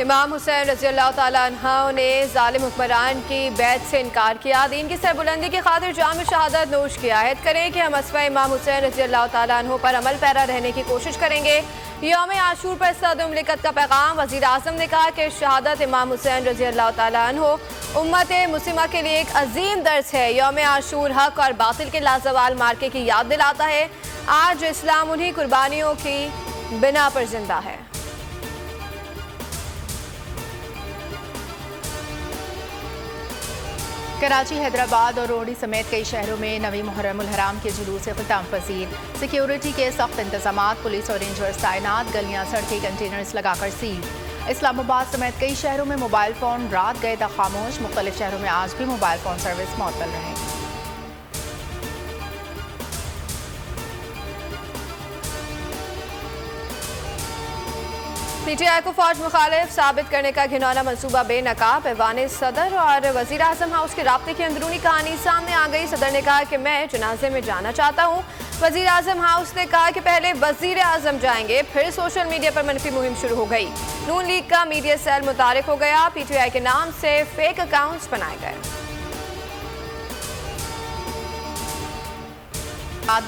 इमाम हुसैन रज़ी अल्लाह तआला अन्हु ने जालिम हुक्मरान की बैत से इनकार किया। दीन की सरबुलंदी की खातिर जाम शहादत नोश की आयत करें कि हम अस्वा इमाम हुसैन रज़ी अल्लाह तआला अन्हु पर अमल पैरा रहने की कोशिश करेंगे। यौम आशूर पर सदर मुमलिकत का पैगाम। वज़ीर आज़म ने कहा कि शहादत इमाम हुसैन रज़ी अल्लाह तआला अन्हु उम्मत मुस्लिमा के लिए एक अजीम दर्स है। यौम आशूर हक और बातिल के लाजवाल मार्के की याद दिलाता है। आज इस्लाम उन्हीं कुर्बानियों की बिना पर जिंदा है। कराची, हैदराबाद और रोहड़ी समेत कई शहरों में नवी मुहर्रमुल हराम के जुलूस ख़िताम पसीर। सिक्योरिटी के सख्त इंतजामात, पुलिस और रेंजर्स तैनात, गलियां सड़कें कंटेनर्स लगाकर सील। इस्लामाबाद समेत कई शहरों में मोबाइल फ़ोन रात गए तक खामोश। मुख्तलिफ शहरों में आज भी मोबाइल फ़ोन सर्विस मुअत्तल रहेगी। PTI को फौज मुखालिफ साबित करने का घिनौना मनसूबा बेनकाब। ऐवान सदर और वज़ीर आज़म हाउस के राब्ते की अंदरूनी कहानी सामने आ गई। सदर ने कहा कि मैं जनाजे में जाना चाहता हूँ। वज़ीर आज़म हाउस ने कहा कि पहले वज़ीर आज़म जाएंगे। फिर सोशल मीडिया पर मनफी मुहिम शुरू हो गई। नून लीग का मीडिया सेल मुतारिक हो गया। PTI के नाम से फेक अकाउंट्स बनाए गए।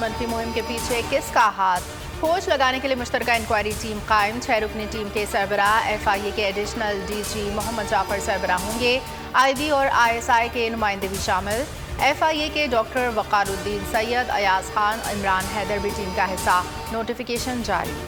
मनफी मुहिम के पीछे किसका हाथ? खोज लगाने के लिए मुश्तरका इंक्वायरी टीम कायम। 6 रुकनी टीम के सरबराह FIA के एडिशनल DG मोहम्मद जाफर सरबराह होंगे। IB और ISI के नुमाइंदे भी शामिल। FIA के डॉक्टर वक़ारुद्दीन सैयद, अयाज खान, इमरान हैदर भी टीम का हिस्सा। नोटिफिकेशन जारी।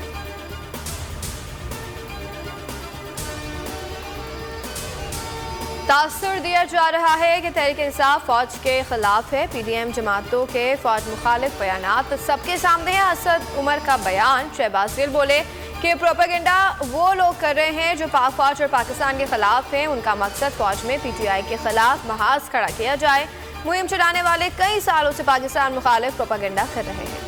तासुर दिया जा रहा है कि तहरीक इंसाफ फौज के खिलाफ है। PDM जमातों के फौज मुखालिफ बयानात सबके सामने है। असद उमर का बयान। शहबाज गिल बोले कि प्रोपेगेंडा वो लोग कर रहे हैं जो पाक फौज और पाकिस्तान के खिलाफ हैं। उनका मकसद फौज में PTI के खिलाफ महाज खड़ा किया जाए। मुहिम चलाने वाले कई सालों से पाकिस्तान मुखालिफ प्रोपेगेंडा कर रहे हैं।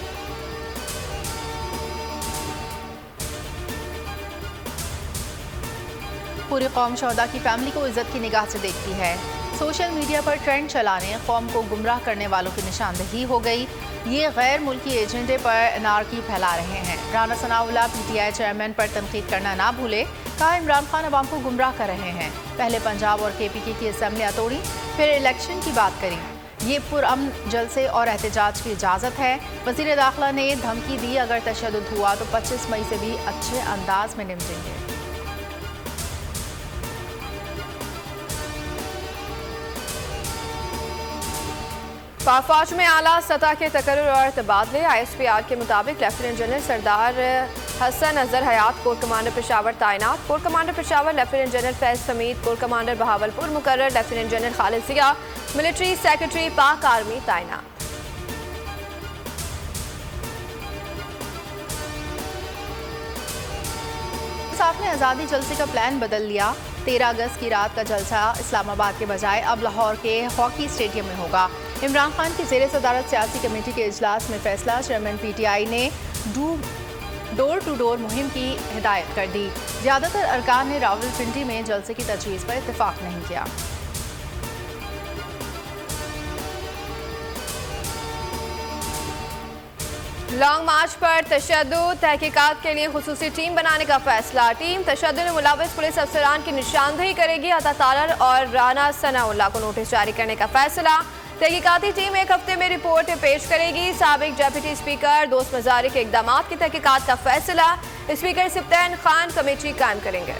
पूरी कौम शोहदा की फैमिली को इज्जत की निगाह से देखती है। सोशल मीडिया पर ट्रेंड चलाने कौम को गुमराह करने वालों की निशानदेही हो गई। ये गैर मुल्की एजेंडे पर अनारकी फैला रहे हैं। राना सनाउल्लाह PTI चेयरमैन पर तनकीद करना ना भूले। कहा इमरान खान अवाम को गुमराह कर रहे हैं। पहले पंजाब और KPK की असम्बलियाँ तोड़ी, फिर इलेक्शन की बात करी। ये पुरअमन जलसे और एहतजाज की इजाज़त है। वज़ीर दाखिला ने धमकी दी अगर तशद्दुद हुआ तो 25 मई से भी अच्छे अंदाज में निपटेंगे। पाक फौज में आला सतह के तकर्रुर और तबादले। ISPR के मुताबिक लेफ्टिनेंट जनरल सरदार हसन अजहर हयात कोर कमांडर पेशावर तैनात। Core commander Peshawar lieutenant general Faiz Hamid. Core commander Bahawalpur मुकर्रर लेफ्टिनेंट जनरल खालिद जिया। मिलिट्री सेक्रेटरी पाक आर्मी तैनात। साफ ने आज़ादी जलसे का प्लान बदल लिया। 13 अगस्त की रात का जलसा इस्लामाबाद के बजाय अब लाहौर के हॉकी स्टेडियम में होगा। इमरान खान की ज़ेर सदारत सियासी कमेटी के इजलास में फैसला। चेयरमैन PTI ने डोर टू डोर मुहिम की हिदायत कर दी। ज़्यादातर अरकान ने रावलपिंडी में जलसे की तजवीज़ पर इत्तेफाक नहीं किया। लॉन्ग मार्च पर तशद्दुद तहकीकात के लिए खुसूसी टीम बनाने का फैसला। टीम तशद्दुद में मुलव्वस पुलिस अफसरान की निशानदेही करेगी। अता तारर और राना सनाउल्लाह को नोटिस जारी करने का फैसला। तहकीकाती टीम 1 हफ्ते में रिपोर्ट पेश करेगी। साबिक डेप्यूटी स्पीकर दोस्त मज़ारी के इक़दामात की तहकीकात का फैसला। स्पीकर सिब्तैन खान कमेटी कायम करेंगे।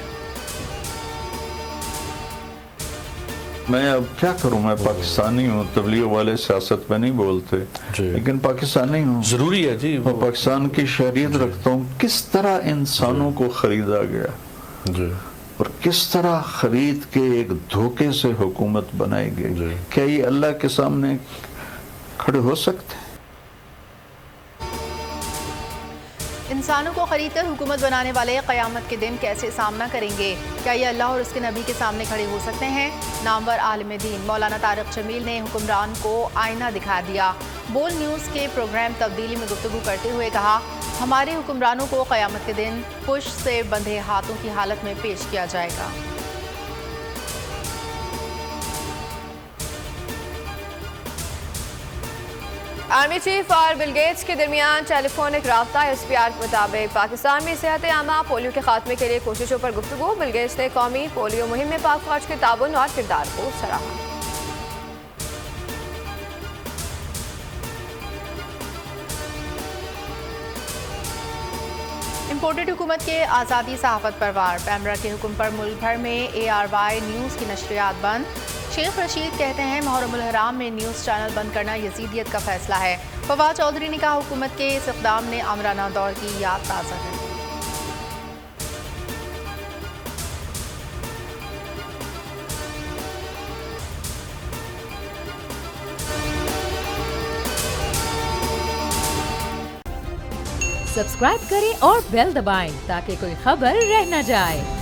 मैं अब क्या करूं, मैं पाकिस्तानी हूँ। तबलीग वाले सियासत में नहीं बोलते, लेकिन पाकिस्तानी हूँ, जरूरी है जी। और पाकिस्तान की शरीयत रखता हूँ। किस तरह इंसानों को खरीदा गया जी, और किस तरह खरीद के एक धोखे से हुकूमत बनाई गई। क्या ये अल्लाह के सामने खड़े हो सकते हैं? इंसानों को खरीद कर हुकूमत बनाने वाले क़यामत के दिन कैसे सामना करेंगे? क्या ये अल्लाह और उसके नबी के सामने खड़े हो सकते हैं? नामवर आलिम दीन मौलाना तारिक जमील ने हुक्मरान को आईना दिखा दिया। बोल न्यूज़ के प्रोग्राम तब्दीली में गुफ्तगू करते हुए कहा, हमारे हुक्मरानों को क़यामत के दिन पुश से बंधे हाथों की हालत में पेश किया जाएगा। आर्मी चीफ और बिल गेट्स के दरमियान टेलीफोनिक राब्ता। SPR के मुताबिक पाकिस्तान में सेहत आमा पोलियो के खात्मे के लिए कोशिशों पर गुफ्तगू। बिल गेट्स ने कौमी पोलियो मुहिम में पाक फौज के ताबन और किरदार को सराहा। इम्पोर्टेड हुकूमत के आज़ादी सहाफ़त पर वार। पैमरा के हुक्म पर मुल्क भर में ARY न्यूज़ की नशरियात बंद। शेख रशीद कहते हैं मुहर्रमुल हराम में न्यूज़ चैनल बंद करना यजीदियत का फैसला है। फवाद चौधरी ने कहा हुकूमत के इस इक़दाम ने आमराना दौर की याद ताज़ा कर दी। सब्सक्राइब करें और बेल दबाएं ताकि कोई खबर रह न जाए।